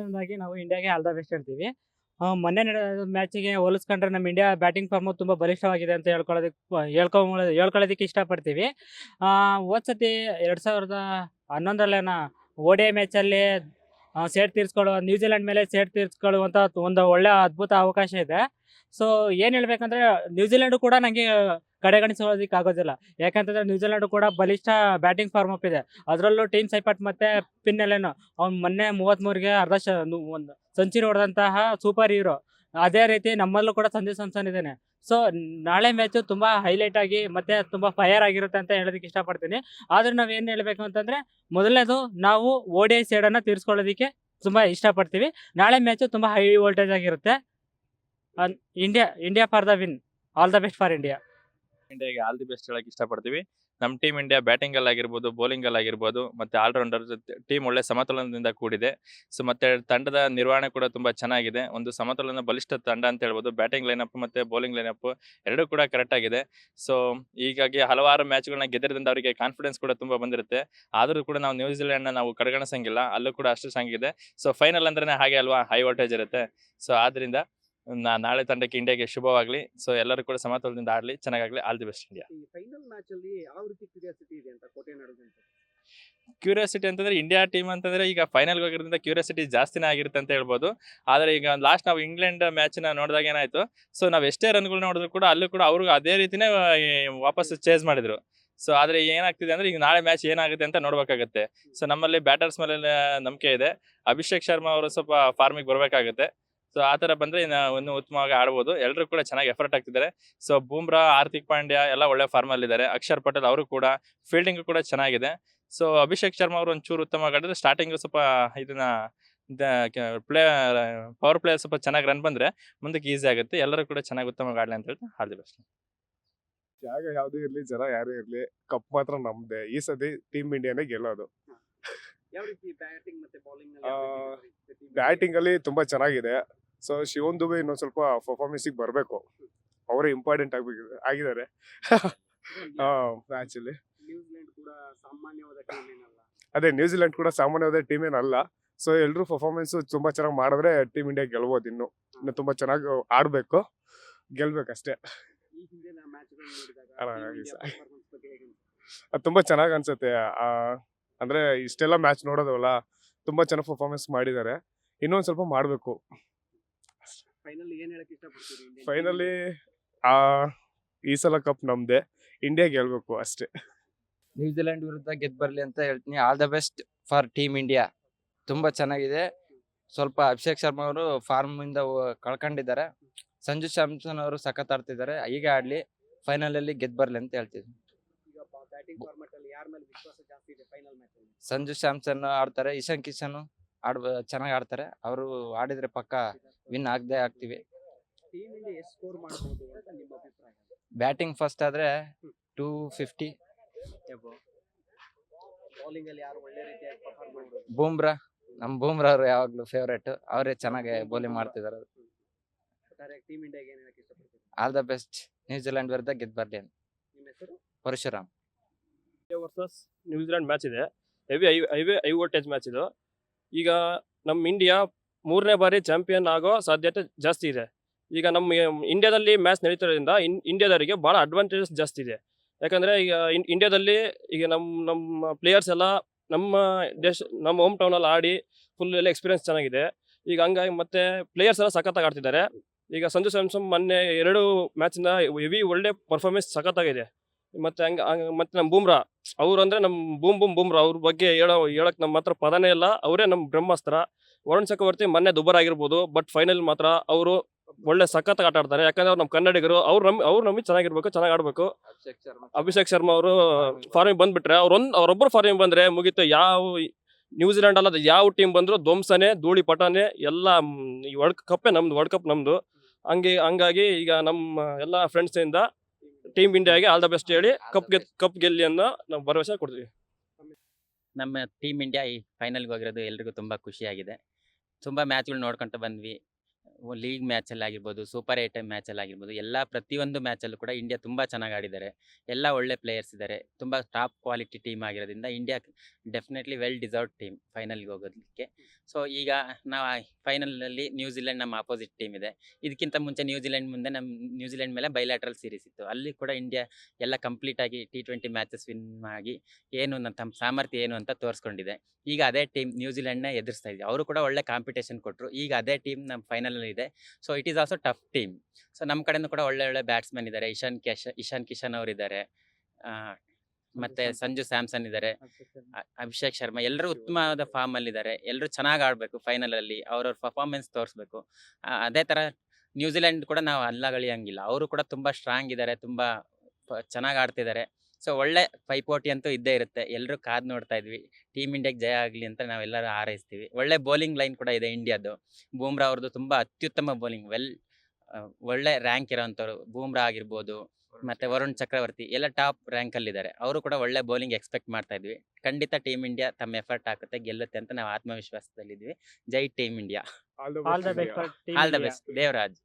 ಹಾಗಾಗಿ ನಾವು ಇಂಡಿಯಾಗೆ ಆಲ್ ದ ಬೆಸ್ಟ್ ಹೇಳ್ತೀವಿ. ಮೊನ್ನೆ ನಡೆದ ಮ್ಯಾಚಿಗೆ ಹೋಲಿಸ್ಕೊಂಡ್ರೆ ನಮ್ಮ ಇಂಡಿಯಾ ಬ್ಯಾಟಿಂಗ್ ಫಾರ್ಮು ತುಂಬ ಬಲಿಷ್ಠವಾಗಿದೆ ಅಂತ ಹೇಳ್ಕೊಳ್ಳೋದಕ್ಕೆ ಇಷ್ಟಪಡ್ತೀವಿ. ಹೋದ ಸತಿ 2011 ODI ಮ್ಯಾಚಲ್ಲಿ ಸೇಡು ನ್ಯೂಜಿಲೆಂಡ್ ಮೇಲೆ ಸೇಡು ತೀರಿಸ್ಕೊಳ್ಳುವಂಥ ಒಂದು ಒಳ್ಳೆ ಅದ್ಭುತ ಅವಕಾಶ ಇದೆ. ಸೊ ಏನು ಹೇಳ್ಬೇಕಂದ್ರೆ ನ್ಯೂಜಿಲೆಂಡು ಕೂಡ ನನಗೆ ಕಡೆಗಣಿಸೋದಕ್ಕೆ ಆಗೋದಿಲ್ಲ. ಯಾಕಂತಂದ್ರೆ ನ್ಯೂಜಿಲೆಂಡ್ ಕೂಡ ಬಲಿಷ್ಠ ಬ್ಯಾಟಿಂಗ್ ಫಾರ್ಮ್ ಅಪ್ ಇದೆ. ಅದರಲ್ಲೂ ಟೀಮ್ ಸೈಪಟ್ ಮತ್ತೆ ಪಿನ್ ಎಲೆನ್ ಅವ್ನು ಮೊನ್ನೆ 33ಗೆ ಒಂದು ಸೆಂಚುರಿ ಹೊಡೆದಂತಹ ಸೂಪರ್ ಹೀರೋ. ಅದೇ ರೀತಿ ನಮ್ಮಲ್ಲೂ ಕೂಡ ಸಂಜು ಸ್ಯಾಮ್ಸನ್ ಇದ್ದಾನೆ. ಸೊ ನಾಳೆ ಮ್ಯಾಚು ತುಂಬ ಹೈಲೈಟ್ ಆಗಿ ಮತ್ತೆ ತುಂಬ ಫೈರ್ ಆಗಿರುತ್ತೆ ಅಂತ ಹೇಳೋದಕ್ಕೆ ಇಷ್ಟಪಡ್ತೀನಿ. ಆದ್ರೆ ನಾವೇನು ಹೇಳಬೇಕು ಅಂತಂದ್ರೆ ಮೊದಲನೇದು ನಾವು ODI ಸೇಡನ್ನು ತೀರಿಸ್ಕೊಳ್ಳೋದಕ್ಕೆ ತುಂಬ ಇಷ್ಟಪಡ್ತೀವಿ. ನಾಳೆ ಮ್ಯಾಚು ತುಂಬ ಹೈ ವೋಲ್ಟೇಜ್ ಆಗಿರುತ್ತೆ. India for the win. All the best for India. ಇಂಡಿಯಾಗೆ ಆಲ್ ದಿ ಬೆಸ್ಟ್ ಹೇಳಕ್ ಇಷ್ಟಪಡ್ತೀವಿ. ನಮ್ಮ ಟೀಮ್ ಇಂಡಿಯಾ ಬ್ಯಾಟಿಂಗ್ ಅಲ್ಲಿ ಆಗಿರ್ಬೋದು, ಬೌಲಿಂಗ್ ಅಲ್ಲಿ ಆಗಿರ್ಬೋದು, ಮತ್ತೆ ಆಲ್ರೌಂಡರ್ ಟೀಮ್ ಒಳ್ಳೆ ಸಮತೋಲನದಿಂದ ಕೂಡಿದೆ. ಸೊ ಮತ್ತೆ ತಂಡದ ನಿರ್ವಹಣೆ ಕೂಡ ತುಂಬಾ ಚೆನ್ನಾಗಿದೆ. ಒಂದು ಸಮತೋಲನ ಬಲಿಷ್ಠ ತಂಡ ಅಂತ ಹೇಳ್ಬೋದು. ಬ್ಯಾಟಿಂಗ್ ಲೈನಪ್ ಮತ್ತೆ ಬೌಲಿಂಗ್ ಲೈನಪ್ ಎರಡೂ ಕೂಡ ಕರೆಕ್ಟ್ ಆಗಿದೆ. ಸೊ ಹೀಗಾಗಿ ಹಲವಾರು ಮ್ಯಾಚ್ಗಳನ್ನ ಗೆದ್ದಿರೋದ್ರಿಂದ ಅವರಿಗೆ ಕಾನ್ಫಿಡೆನ್ಸ್ ಕೂಡ ತುಂಬಾ ಬಂದಿರುತ್ತೆ. ಆದ್ರೂ ಕೂಡ ನಾವು ನ್ಯೂಜಿಲೆಂಡ್ ನಾವು ಕಡೆಗಣಿಸಂಗಿಲ್ಲ, ಅಲ್ಲೂ ಕೂಡ ಅಷ್ಟು ಚೆನ್ನಾಗಿದೆ. ಸೊ ಫೈನಲ್ ಅಂದ್ರೆ ಹಾಗೆ ಅಲ್ವಾ, ಹೈ ವೋಲ್ಟೇಜ್ ಇರುತ್ತೆ. ಸೊ ಆದ್ರಿಂದ ನಾಳೆ ತಂಡಕ್ಕೆ ಇಂಡಿಯಾಗೆ ಶುಭವಾಗ್ಲಿ. ಸೊ ಎಲ್ಲರೂ ಕೂಡ ಸಮತೋಲನದಿಂದ ಆಡ್ಲಿ, ಚೆನ್ನಾಗಾಗ್ಲಿ. All the best India. ಈ ಫೈನಲ್ ಮ್ಯಾಚ್ ಅಲ್ಲಿ ಯಾವ ರೀತಿ ಕ್ಯೂರಿಯಾಸಿಟಿ ಇದೆ ಅಂತ ಕೋಟೆ ನಡುವೆ? ಕ್ಯೂರಿಯಾಸಿಟಿ ಅಂತಂದ್ರೆ ಇಂಡಿಯಾ ಟೀಮ್ ಅಂತಂದ್ರೆ ಈಗ ಫೈನಲ್ ಹೋಗಿರೋದ್ರಿಂದ ಕ್ಯೂರಿಯಾಸಿಟಿ ಜಾಸ್ತಿನೇ ಆಗಿರುತ್ತೆ ಅಂತ ಹೇಳ್ಬೋದು. ಆದ್ರೆ ಈಗ ಲಾಸ್ಟ್ ನಾವು ಇಂಗ್ಲೆಂಡ್ ಮ್ಯಾಚ್ ನ ನೋಡಿದಾಗ ಏನಾಯ್ತು, ಸೊ ನಾವ್ ಎಷ್ಟೇ ರನ್ಗಳು ನೋಡಿದ್ರು ಕೂಡ ಅಲ್ಲೂ ಕೂಡ ಅವ್ರಿಗೆ ಅದೇ ರೀತಿನೇ ವಾಪಸ್ ಚೇಸ್ ಮಾಡಿದ್ರು. ಸೊ ಆದ್ರೆ ಏನಾಗ್ತಿದೆ ಅಂದ್ರೆ ಈಗ ನಾಳೆ ಮ್ಯಾಚ್ ಏನಾಗುತ್ತೆ ಅಂತ ನೋಡ್ಬೇಕಾಗತ್ತೆ. ಸೊ ನಮ್ಮಲ್ಲಿ ಬ್ಯಾಟರ್ಸ್ ಮೇಲೆ ನಂಬಿಕೆ ಇದೆ. ಅಭಿಷೇಕ್ ಶರ್ಮಾ ಅವರು ಸ್ವಲ್ಪ ಫಾರ್ಮಿಗೆ ಬರ್ಬೇಕಾಗತ್ತೆ. ಸೊ ಆ ತರ ಬಂದ್ರೆ ಇನ್ನು ಉತ್ತಮವಾಗಿ ಆಡ್ಬೋದು. ಎಲ್ಲರೂ ಕೂಡ ಚೆನ್ನಾಗಿ ಎಫರ್ಟ್ ಆಗ್ತಿದ್ದಾರೆ. ಸೊ ಬೂಮ್ರಾ, ಹಾರ್ದಿಕ್ ಪಾಂಡ್ಯ ಎಲ್ಲ ಒಳ್ಳೆ ಫಾರ್ಮ್ ಅಲ್ಲಿ ಇದ್ದಾರೆ. ಅಕ್ಷರ್ ಪಟೇಲ್ ಅವರು ಕೂಡ ಫೀಲ್ಡಿಂಗ್ ಕೂಡ ಚೆನ್ನಾಗಿದೆ. ಸೊ ಅಭಿಷೇಕ್ ಶರ್ಮಾ ಅವರು ಒಂಚೂರು ಉತ್ತಮವಾಗಿ ಆಡಿದ್ರೆ ಸ್ಟಾರ್ಟಿಂಗ್ ಸ್ವಲ್ಪ ಇದನ್ನ ಪವರ್ ಪ್ಲೇ ಸ್ವಲ್ಪ ಚೆನ್ನಾಗಿ ರನ್ ಬಂದ್ರೆ ಮುಂದಕ್ಕೆ ಈಸಿ ಆಗುತ್ತೆ. ಎಲ್ಲರೂ ಕೂಡ ಚೆನ್ನಾಗಿ ಉತ್ತಮವಾಗಿ ಆಡ್ಲಿ ಅಂತ ಹೇಳ್ತಾ ಆಲ್ ದಿ ಬೆಸ್ಟ್. ಜಾಗ ಯಾವ್ದೇ ಇರ್ಲಿ, ಜನ ಯಾರೇ ಇರ್ಲಿ, ಕಪ್ ಮಾತ್ರ ನಮ್ದೆ. ಈ ಸತಿ ಟೀಮ್ ಇಂಡಿಯಾನೇ ಗೆಲ್ಲೋದು. ಯಾವ ರೀತಿ ಬ್ಯಾಟಿಂಗ್ ಮತ್ತೆ ಬೌಲಿಂಗ್ ಬ್ಯಾಟಿಂಗ್ ಅಲ್ಲಿ ತುಂಬಾ ಚೆನ್ನಾಗಿದೆ. ಸೊ ಶಿವನ್ ದುಬೆ ಇನ್ನೊಂದ್ ಸ್ವಲ್ಪ ಪರ್ಫಾರ್ಮೆನ್ಸ್ ಬರಬೇಕು. ಅವರೇ ಇಂಪಾರ್ಟೆಂಟ್ ಆಗಿದ್ದಾರೆ ಮ್ಯಾಚ್ ಅಲ್ಲಿ. ನ್ಯೂಜಿಲೆಂಡ್ ಕೂಡ ಸಾಮಾನ್ಯವಾದ ಟೀಮ್ ಏನಲ್ಲ. ಅದೇ ನ್ಯೂಜಿಲೆಂಡ್ ಕೂಡ ಸಾಮಾನ್ಯವಾದ ಟೀಮ್ ಏನಲ್ಲ. ಸೊ ಎಲ್ರು ಪರ್ಫಾರ್ಮೆನ್ಸ್ ತುಂಬಾ ಚೆನ್ನಾಗಿ ಮಾಡಿದ್ರೆ ಟೀಮ್ ಇಂಡಿಯಾ ಗೆಲ್ಬೋದು. ಇನ್ನು ತುಂಬಾ ಚೆನ್ನಾಗಿ ಆಡ್ಬೇಕು, ಗೆಲ್ಬೇಕಷ್ಟೇ. ಈ ಹಿಂದಿನ ಮ್ಯಾಚ್ಗಳನ್ನು ನೋಡಿದಾಗ ಪರ್ಫಾರ್ಮೆನ್ಸ್ ಬಗ್ಗೆ ಹೇಗೆ? ಅದು ತುಂಬಾ ಚೆನ್ನಾಗಿ ಅನ್ಸುತ್ತೆ. ಅಂದ್ರೆ ಇಷ್ಟೆಲ್ಲ ಮ್ಯಾಚ್ ನೋಡೋದವಲ್ಲ, ತುಂಬಾ ಚೆನ್ನಾಗಿ ಪರ್ಫಾರ್ಮೆನ್ಸ್ ಮಾಡಿದ್ದಾರೆ. ಇನ್ನೊಂದ್ ಸ್ವಲ್ಪ ಮಾಡ್ಬೇಕು. ಫೈನಲ್ ಏನ್ ಹೇಳಕ್ ಇಷ್ಟಪಡ್ತೀರಿ? ಫೈನಲಿ ಈ ಸಲ ಕಪ್ ನಮ್ದೆ. ಇಂಡಿಯಾ ಗೆಲ್ಬೇಕು ಅಷ್ಟೇ. ನ್ಯೂಜಿಲೆಂಡ್ ವಿರುದ್ಧ ಗೆದ್ದು ಬರಲಿ ಅಂತ ಹೇಳ್ತೀನಿ. All the best for team India. ತುಂಬಾ ಚೆನ್ನಾಗಿದೆ. ಸ್ವಲ್ಪ ಅಭಿಷೇಕ್ ಶರ್ಮಾ ಅವರು ಫಾರ್ಮ್ ಇಂದ ಕಳ್ಕೊಂಡಿದ್ದಾರೆ. ಸಂಜು ಸ್ಯಾಮ್ಸನ್ ಅವರು ಸಖತ್ ಆಡ್ತಿದ್ದಾರೆ. ಈಗ ಆಡ್ಲಿ, ಫೈನಲ್ ಅಲ್ಲಿ ಗೆದ್ದು ಬರ್ಲಿ ಅಂತ ಹೇಳ್ತಿದ್ವಿ. ಈಗ ಬ್ಯಾಟಿಂಗ್ ಫಾರ್ಮ್ಯಾಟ್ ಅಲ್ಲಿ ಯಾರ ಮೇಲೆ ವಿಶ್ವಾಸ ಜಾಸ್ತಿ ಇದೆ ಫೈನಲ್ ಮ್ಯಾಚ್ ಅಲ್ಲಿ? ಸಂಜು ಸ್ಯಾಮ್ಸನ್ ಆಡ್ತಾರೆ, ಇಶಾನ್ ಕಿಶನ್ ಚೆನ್ನಾಗಿ ಆಡ್ತಾರೆ. ಅವರು ಆಡಿದ್ರೆ ಪಕ್ಕ ವಿನ್ ಆಗ್ತೀವಿ. ಟೀಮ್ ಇಂಡಿಯಾ ಎಷ್ಟು ಸ್ಕೋರ್ ಮಾಡಬಹುದು ಅಂತ ನಿಮ್ಮ ಅಭಿಪ್ರಾಯ? ಬ್ಯಾಟಿಂಗ್ ಫಸ್ಟ್ ಆದ್ರೆ 250. ಬೌಲಿಂಗ್ ಅಲ್ಲಿ ಯಾರು ಒಳ್ಳೆ ರೀತಿಯಾಗಿ ಪರ್ಫಾರ್ಮ್ ಮಾಡ್ಬೋದು? ಬೂಮ್ರಾ, ನಮ್ ಬೂಮ್ರಾ ಅವರು ಯಾವಾಗ್ಲೂ ಫೇವರೇಟ್. ಅವರೇ ಚೆನ್ನಾಗಿ ಬೌಲಿಂಗ್ ಮಾಡ್ತಿದ್ದಾರೆ. ಟೀಮ್ ಇಂಡಿಯಾಗೆ ಏನ್ ಹೇಳಕ್ ಇಷ್ಟಪಡ್ತೀರಿ? All the best. ನ್ಯೂಜಿಲೆಂಡ್ ವಿರುದ್ಧ ಗೆದ್ದು ಬರ್ಲಿ ಅಂತ. ನಿಮ್ಮ ಹೆಸರು? Parashuram. India versus New Zealand match ಇದೆ. ಹೈ ವೋಲ್ಟೇಜ್ ಮ್ಯಾಚ್ ಇದು. ಈಗ ನಮ್ಮ ಇಂಡಿಯಾ 3ನೇ ಬಾರಿ ಚಾಂಪಿಯನ್ ಆಗೋ ಸಾಧ್ಯತೆ ಜಾಸ್ತಿ ಇದೆ. ಈಗ ನಮ್ಮ ಇಂಡಿಯಾದಲ್ಲಿ ಮ್ಯಾಚ್ ನಡೀತಿರೋದ್ರಿಂದ ಇಂಡಿಯಾದವರಿಗೆ ಭಾಳ ಅಡ್ವಾಂಟೇಜಸ್ ಜಾಸ್ತಿ ಇದೆ. ಯಾಕಂದರೆ ಈಗ ಇಂಡಿಯಾದಲ್ಲಿ ಈಗ ನಮ್ಮ ಪ್ಲೇಯರ್ಸ್ ಎಲ್ಲ ನಮ್ಮ ಹೋಮ್ ಟೌನಲ್ಲಿ ಆಡಿ ಫುಲ್ ಎಲ್ಲ ಎಕ್ಸ್ಪೀರಿಯನ್ಸ್ ಚೆನ್ನಾಗಿದೆ. ಈಗ ಹಂಗಾಗಿ ಮತ್ತೆ ಪ್ಲೇಯರ್ಸ್ ಎಲ್ಲ ಸಖತ್ತಾಗಿ ಆಡ್ತಿದ್ದಾರೆ. ಈಗ ಸಂಜು ಸ್ಯಾಮ್ಸನ್ ಮೊನ್ನೆ 2 ಮ್ಯಾಚಿಂದ ಹೆವಿ ಒಳ್ಳೆ ಪರ್ಫಾರ್ಮೆನ್ಸ್ ಸಖತ್ತಾಗಿದೆ. ಮತ್ತೆ ಮತ್ತೆ ನಮ್ಮ ಬೂಮ್ರಾ ಅವ್ರು ಅಂದ್ರೆ ನಮ್ಮ ಬೂಮ್ರಾ ಅವ್ರ ಬಗ್ಗೆ ಹೇಳಕ್ ನಮ್ಮ ಹತ್ರ ಪದನೇ ಇಲ್ಲ. ಅವರೇ ನಮ್ಮ ಬ್ರಹ್ಮಾಸ್ತ್ರ. ವರುಣ್ ಚಕ್ರವರ್ತಿ ಮೊನ್ನೆ ದುಬಾರ್ ಆಗಿರ್ಬೋದು, ಬಟ್ ಫೈನಲ್ ಮಾತ್ರ ಅವರು ಒಳ್ಳೆ ಸಖತ್ತಾಗಿ ಆಟ ಆಡ್ತಾರೆ. ಯಾಕಂದ್ರೆ ಅವ್ರು ನಮ್ಮ ಕನ್ನಡಿಗರು. ಅವ್ರು ನಮಗೆ ಚೆನ್ನಾಗಿರ್ಬೇಕು, ಚೆನ್ನಾಗಿ ಆಡ್ಬೇಕು. ಅಭಿಷೇಕ್ ಶರ್ಮಾ ಅವರು ಫಾರ್ಮಿಗೆ ಬಂದ್ಬಿಟ್ರೆ, ಅವ್ರೊಬ್ಬರು ಫಾರ್ಮಿಗೆ ಬಂದ್ರೆ ಮುಗೀತು. ಯಾವ ನ್ಯೂಜಿಲೆಂಡ್ ಅಲ್ಲ, ಯಾವ ಟೀಮ್ ಬಂದ್ರು ಧ್ವಂಸನೆ, ಧೂಳಿ ಪಟಾನೆ ಎಲ್ಲ. ಈ ವರ್ಲ್ಡ್ ಕಪ್ ನಮ್ದು. ಹಂಗಾಗಿ ಈಗ ನಮ್ಮ ಎಲ್ಲ ಫ್ರೆಂಡ್ಸ್ ಇಂದ ಟೀಮ್ ಇಂಡಿಯಾಗೆ ಆಲ್ ದ ಬೆಸ್ಟ್ ಹೇಳಿ ಕಪ್ ಗೆಲ್ಲಿ ಅನ್ನೋ ನಾವು ಭರವಸೆ ಕೊಡ್ತೀವಿ. ನಮ್ಮ ಟೀಮ್ ಇಂಡಿಯಾ ಈ ಫೈನಲ್ಗೆ ಹೋಗಿರೋದು ಎಲ್ರಿಗೂ ತುಂಬ ಖುಷಿಯಾಗಿದೆ. ತುಂಬ ಮ್ಯಾಚ್ಗಳು ನೋಡ್ಕೊಂತ ಬಂದ್ವಿ. ಲೀಗ್ ಮ್ಯಾಚಲ್ಲಿ ಆಗಿರ್ಬೋದು, ಸೂಪರ್ 8 ಮ್ಯಾಚಲ್ಲಿ ಆಗಿರ್ಬೋದು, ಎಲ್ಲ ಪ್ರತಿಯೊಂದು ಮ್ಯಾಚಲ್ಲೂ ಕೂಡ ಇಂಡಿಯಾ ತುಂಬ ಚೆನ್ನಾಗಿ ಆಡಿದ್ದಾರೆ. ಎಲ್ಲ ಒಳ್ಳೆ ಪ್ಲೇಯರ್ಸ್ ಇದ್ದಾರೆ. ತುಂಬ ಟಾಪ್ ಕ್ವಾಲಿಟಿ ಟೀಮ್ ಆಗಿರೋದ್ರಿಂದ India definitely well deserved team ಫೈನಲ್ಗೆ ಹೋಗೋದಕ್ಕೆ. ಸೊ ಈಗ ನಾವು ಫೈನಲಲ್ಲಿ ನ್ಯೂಜಿಲೆಂಡ್ ನಮ್ಮ ಅಪೋಸಿಟ್ ಟೀಮ್ ಇದೆ. ಇದಕ್ಕಿಂತ ಮುಂಚೆ ನ್ಯೂಜಿಲೆಂಡ್ ಮೇಲೆ ಬೈಲ್ಯಾಟ್ರಲ್ ಸೀರೀಸ್ ಇತ್ತು. ಅಲ್ಲಿ ಕೂಡ ಇಂಡಿಯಾ ಎಲ್ಲ ಕಂಪ್ಲೀಟಾಗಿ T20 ಮ್ಯಾಚಸ್ ವಿನ್ ಆಗಿ ತಮ್ಮ ಸಾಮರ್ಥ್ಯ ಏನು ಅಂತ ತೋರಿಸ್ಕೊಂಡಿದೆ. ಈಗ ಅದೇ ಟೀಮ್ ನ್ಯೂಜಿಲೆಂಡ್ನ ಎದುರಿಸ್ತಾ ಇದೆ. ಅವರು ಕೂಡ ಒಳ್ಳೆ ಕಾಂಪಿಟೇಷನ್ ಕೊಟ್ಟರು. ಈಗ ಅದೇ ಟೀಮ್ ನಮ್ಮ ಫೈನಲಲ್ಲಿ ಇದೆ. So it is also tough team. So ನಮ್ಮ ಕಡೆನೂ ಕೂಡ ಒಳ್ಳೆ ಬ್ಯಾಟ್ಸ್ಮನ್ ಇದ್ದಾರೆ. ಇಶಾನ್ ಕಿಶನ್ ಅವರಿದ್ದಾರೆ, ಮತ್ತೆ ಸಂಜು ಸ್ಯಾಮ್ಸನ್ ಇದ್ದಾರೆ, ಅಭಿಷೇಕ್ ಶರ್ಮಾ. ಎಲ್ಲರೂ ಉತ್ತಮವಾದ ಫಾರ್ಮ್ ಅಲ್ಲಿ ಇದ್ದಾರೆ. ಎಲ್ಲರೂ ಚೆನ್ನಾಗಿ ಆಡಬೇಕು ಫೈನಲಲ್ಲಿ, ಅವ್ರವ್ರ ಪರ್ಫಾರ್ಮೆನ್ಸ್ ತೋರಿಸ್ಬೇಕು. ಅದೇ ಥರ ನ್ಯೂಜಿಲೆಂಡ್ ಕೂಡ ನಾವು ಅಲ್ಲಗಳಿಯಂಗಿಲ್ಲ. ಅವರು ಕೂಡ ತುಂಬ ಸ್ಟ್ರಾಂಗ್ ಇದ್ದಾರೆ, ತುಂಬ ಚೆನ್ನಾಗಿ ಆಡ್ತಿದ್ದಾರೆ. ಸೊ ಒಳ್ಳೆ ಪೈಪೋಟಿ ಅಂತೂ ಇದ್ದೇ ಇರುತ್ತೆ. ಎಲ್ಲರೂ ಕಾದು ನೋಡ್ತಾ ಇದ್ವಿ. ಟೀಮ್ ಇಂಡಿಯಾಗೆ ಜಯ ಆಗಲಿ ಅಂತ ನಾವೆಲ್ಲರೂ ಹಾರೈಸ್ತೀವಿ. ಒಳ್ಳೆ ಬೌಲಿಂಗ್ ಲೈನ್ ಕೂಡ ಇದೆ ಇಂಡಿಯಾದು. ಬೂಮ್ರಾ ಅವ್ರದ್ದು ತುಂಬ ಅತ್ಯುತ್ತಮ ಬೌಲಿಂಗ್, ಒಳ್ಳೆ ರ್ಯಾಂಕ್ ಇರೋವಂಥವ್ರು. ಬೂಮ್ರಾ ಆಗಿರ್ಬೋದು, ಮತ್ತೆ ವರುಣ್ ಚಕ್ರವರ್ತಿ ಎಲ್ಲ ಟಾಪ್ ರ್ಯಾಂಕಲ್ಲಿದ್ದಾರೆ. ಅವರು ಕೂಡ ಒಳ್ಳೆ ಬೌಲಿಂಗ್ ಎಕ್ಸ್ಪೆಕ್ಟ್ ಮಾಡ್ತಾ ಇದ್ವಿ. ಖಂಡಿತ ಟೀಮ್ ಇಂಡಿಯಾ ತಮ್ಮ ಎಫರ್ಟ್ ಹಾಕುತ್ತೆ, ಗೆಲ್ಲುತ್ತೆ ಅಂತ ನಾವು ಆತ್ಮವಿಶ್ವಾಸದಲ್ಲಿದ್ವಿ. ಜೈ team India. All the all the best for team all the best. Devaraj.